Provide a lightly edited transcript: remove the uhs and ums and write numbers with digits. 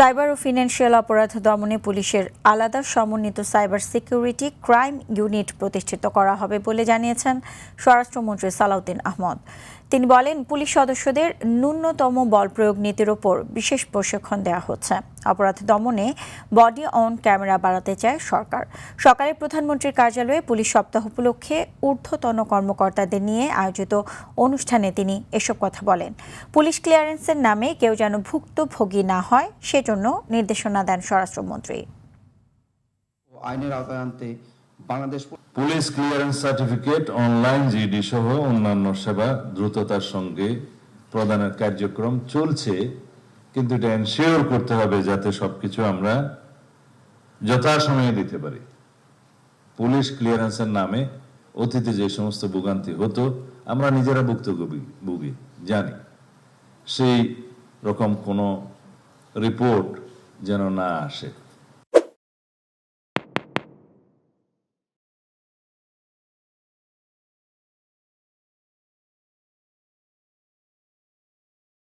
Cyber ও financial অপরাধ দমনে পুলিশের আলাদা সমন্বিত সাইবার সিকিউরিটি ক্রাইম ইউনিট প্রতিষ্ঠিত করা হবে বলে জানিয়েছেন স্বরাষ্ট্রমন্ত্রী সালাউদ্দিন আহমদ। তিনি বলেন, পুলিশ সদস্যদের ন্যূনতম বল প্রয়োগ নীতির ওপর বিশেষ প্রশিক্ষণ দেওয়া হচ্ছে। অপরাধ দমনে বডি অন ক্যামেরা বাড়াতে চায় সরকার। সকালে প্রধানমন্ত্রীর কার্যালয়ে পুলিশ সপ্তাহ উপলক্ষে ঊর্ধ্বতন কর্মকর্তাদের নিয়ে আয়োজিত অনুষ্ঠানে তিনি এসব কথা বলেন। পুলিশ ক্লিয়ারেন্সের নামে কেউ যেন ভুক্তভোগী না হয় সেজন্য নির্দেশনা দেন স্বরাষ্ট্রমন্ত্রী। আইনের আওতায় আনতে Bangladesh police clearance certificate, online GD সহ অন্যান্য সেবা দ্রুততার সঙ্গে প্রদানের কার্যক্রম চলছে, কিন্তু এটা এনশিওর করতে হবে যাতে সবকিছু আমরা যথাসময়ে দিতে পারি। পুলিশ ক্লিয়ারেন্সের নামে অতীতে যে সমস্ত ভোগান্তি হতো, আমরা নিজেরা ভুক্তভোগী জানি, সেই রকম কোনো রিপোর্ট যেন না আসে।